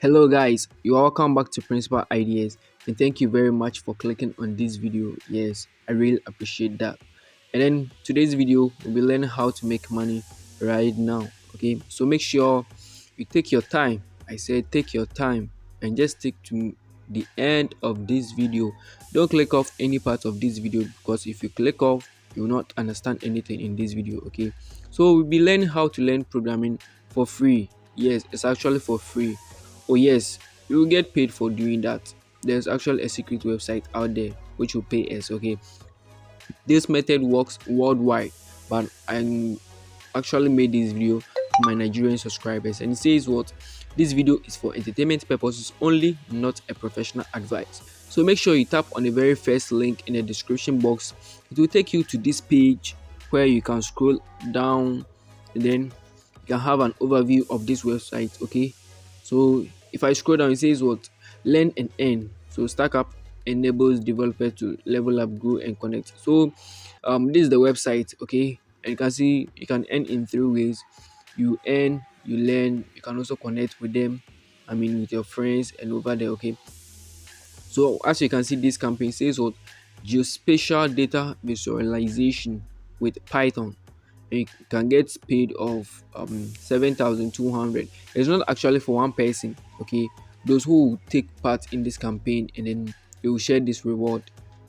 Hello guys, you are welcome back to Principal Ideas and thank you very much for clicking on this video. Yes, I really appreciate that. And then today's video we'll be learning how to make money right now. Okay, so make sure you take your time. I said take your time and just stick to the end of this video. Don't click off any part of this video because if you click off you will not understand anything in this video. Okay, so we'll be learning how to learn programming for free. Yes, it's actually for free. Oh yes, you will get paid for doing that. There's actually a secret website out there which will pay us. Okay, this method works worldwide, but I actually made this video for my Nigerian subscribers, and it says what this video is for entertainment purposes only, not a professional advice. So make sure you tap on the very first link in the description box. It will take you to this page where you can scroll down and then you can have an overview of this website. Okay, so if I scroll down, it says what learn and earn. So startup enables developers to level up, grow, and connect. So this is the website. Okay, and you can see you can earn in three ways. You earn, you learn, you can also connect with them, I mean with your friends and over there. Okay, so as you can see, this campaign says what geospatial data visualization with Python, and you can get paid of 7,200. It's not actually for one person. Okay, those who will take part in this campaign, and then they will share this reward,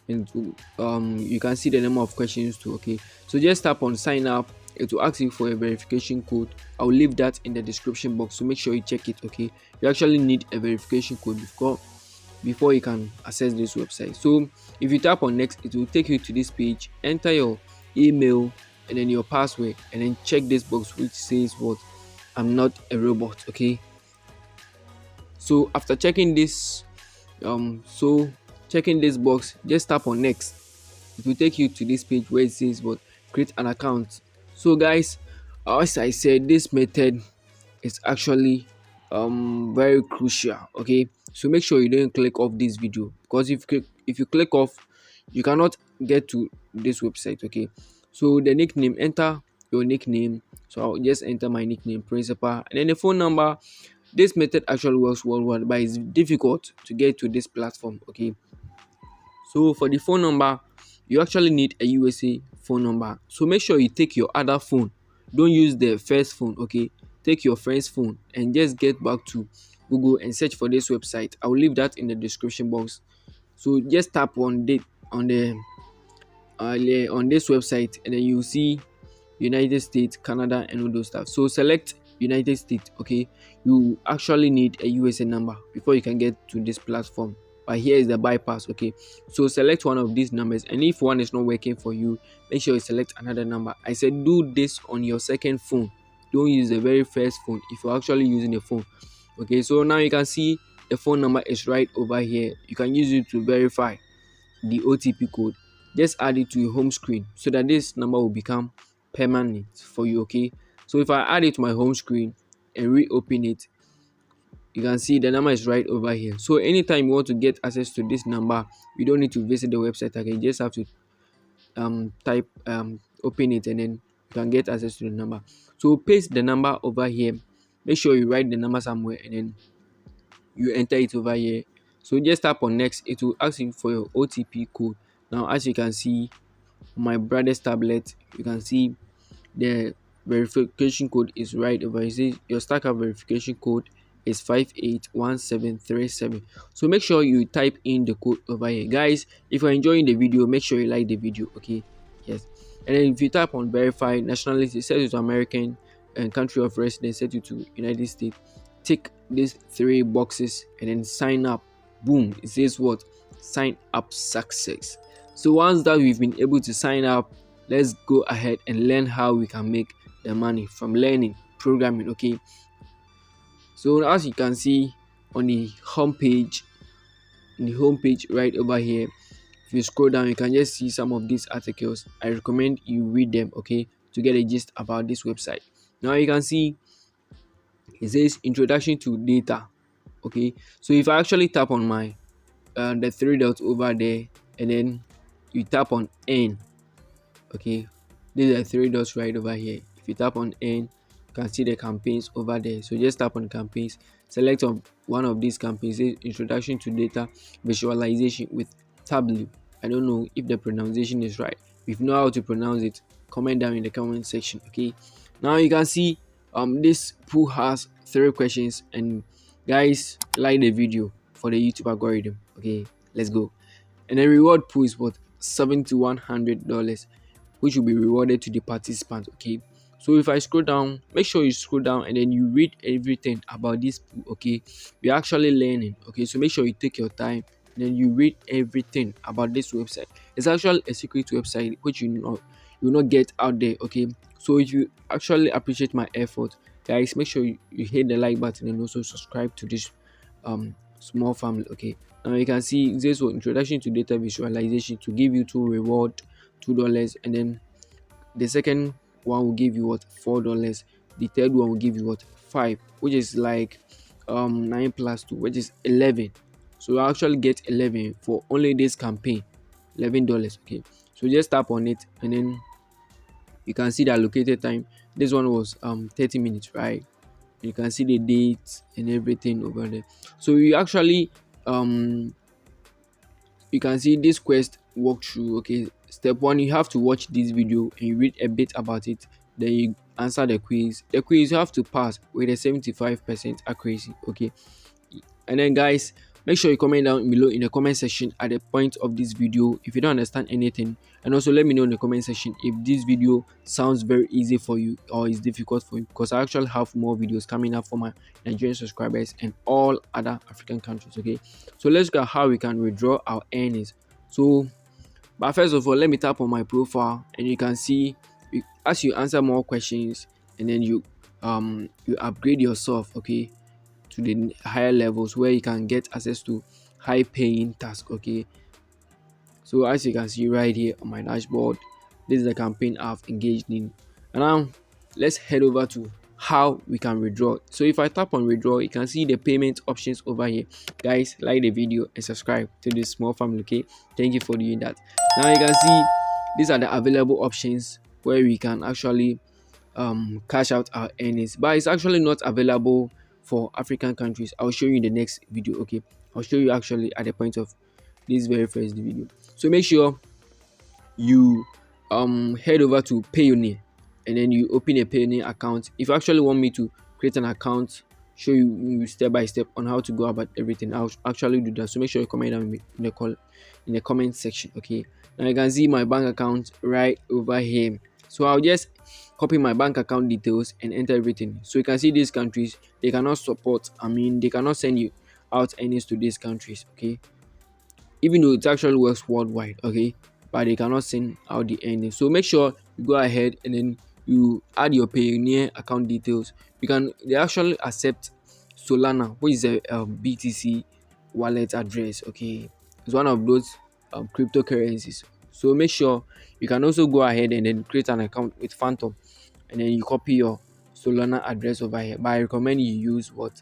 and you can see the number of questions too. Okay, so just tap on sign up. It will ask you for a verification code. I'll leave that in the description box, so make sure you check it. Okay, you actually need a verification code before you can access this website. So if you tap on next, it will take you to this page. Enter your email and then your password, and then check this box which says what I'm not a robot. Okay, so after checking this checking this box, just tap on next. It will take you to this page where it says what create an account. So guys, as I said, this method is actually very crucial. Okay, so make sure you don't click off this video, because if you click off, you cannot get to this website. Okay, so the nickname, enter your nickname. So I'll just enter my nickname Principal, and then the phone number. This method actually works worldwide, but it's difficult to get to this platform. Okay, so for the phone number, you actually need a USA phone number. So make sure you take your other phone. Don't use the first phone. Okay, take your friend's phone and just get back to Google and search for this website. I will leave that in the description box. So just tap on on this website, and then you see United States, Canada, and all those stuff. So select United States. Okay, you actually need a USA number before you can get to this platform, but here is the bypass. Okay, so select one of these numbers, and if one is not working for you, make sure you select another number. I said do this on your second phone. Don't use the very first phone if you're actually using a phone. Okay, so now you can see the phone number is right over here. You can use it to verify the OTP code. Just add it to your home screen so that this number will become permanent for you. Okay, so if I add it to my home screen and reopen it, you can see the number is right over here. So anytime you want to get access to this number, you don't need to visit the website again. You just have to type open it, and then you can get access to the number. So paste the number over here. Make sure you write the number somewhere, and then you enter it over here. So just tap on next. It will ask you for your OTP code. Now as you can see on my brother's tablet, you can see the verification code is right over here. See, your startup verification code is 581737. So make sure you type in the code over here. Guys, if you're enjoying the video, make sure you like the video. Okay, yes, and then if you tap on verify nationality, set it to American, and country of residence, set it to United States. Tick these three boxes and then sign up. Boom, it says what sign up success. So once that we've been able to sign up, let's go ahead and learn how we can make the money from learning programming. Okay, so as you can see on the home page, right over here, if you scroll down, you can just see some of these articles. I recommend you read them, okay, to get a gist about this website. Now you can see it says introduction to data. Okay, so if I actually tap on my the three dots over there, and then you tap on N. Okay, these are three dots right over here. If you tap on N, you can see the campaigns over there. So just tap on campaigns, select on one of these campaigns, says introduction to data visualization with Tableau. I don't know if the pronunciation is right. If you know how to pronounce it, comment down in the comment section. Okay. Now you can see this pool has 3 questions, and guys, like the video for the YouTube algorithm. Okay, let's go. And the reward pool is what, $7 to $100, which will be rewarded to the participant. Okay, so if I scroll down, make sure you scroll down and then you read everything about this pool. Okay, we're actually learning. Okay, so make sure you take your time and then you read everything about this website. It's actually a secret website which you will not get out there. Okay, so if you actually appreciate my effort, guys, make sure you hit the like button and also subscribe to this small family. Okay, now you can see this was introduction to data visualization to give you two reward, $2, and then the second one will give you what, $4. The third one will give you what, 5, which is like 9 plus 2, which is 11. So you actually get 11 for only this campaign, $11. Okay, so just tap on it and then you can see the allocated time. This one was 30 minutes, right? You can see the dates and everything over there. So you actually you can see this quest walkthrough. Okay, step 1, you have to watch this video and you read a bit about it, then you answer the quiz. The quiz you have to pass with a 75% accuracy. Okay, and then guys, make sure you comment down below in the comment section at the point of this video if you don't understand anything, and also let me know in the comment section if this video sounds very easy for you or is difficult for you, because I actually have more videos coming up for my Nigerian subscribers and all other African countries. Okay, so let's look at how we can withdraw our earnings. So but first of all, let me tap on my profile and you can see as you answer more questions and then you upgrade yourself, okay, to the higher levels where you can get access to high paying tasks. Okay, so as you can see right here on my dashboard, this is the campaign I've engaged in. And now let's head over to how we can withdraw. So if I tap on withdraw, you can see the payment options over here. Guys, like the video and subscribe to this small family. Okay, thank you for doing that. Now you can see these are the available options where we can actually cash out our earnings, but it's actually not available for African countries. I'll show you in the next video. Okay, I'll show you actually at the point of this very first video. So make sure you head over to Payoneer and then you open a Payoneer account. If you actually want me to create an account, show you step by step on how to go about everything, I'll actually do that. So make sure you comment down in the comment section. Okay, now you can see my bank account right over here. So I'll just copy my bank account details and enter everything. So you can see these countries, they cannot support, they cannot send you out earnings to these countries. Okay, even though it actually works worldwide. Okay, but they cannot send out the earnings. So make sure you go ahead and then you add your Payoneer account details. They actually accept Solana, which is a BTC wallet address. Okay, it's one of those cryptocurrencies. So make sure you can also go ahead and then create an account with Phantom and then you copy your Solana address over here. But I recommend you use what,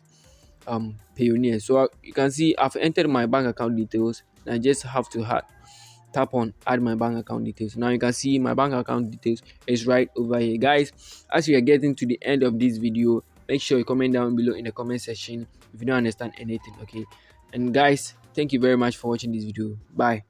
Payoneer. So you can see I've entered my bank account details. I just have to tap on add my bank account details. Now you can see my bank account details is right over here. Guys, as we are getting to the end of this video, make sure you comment down below in the comment section if you don't understand anything. Okay, and guys, thank you very much for watching this video. Bye.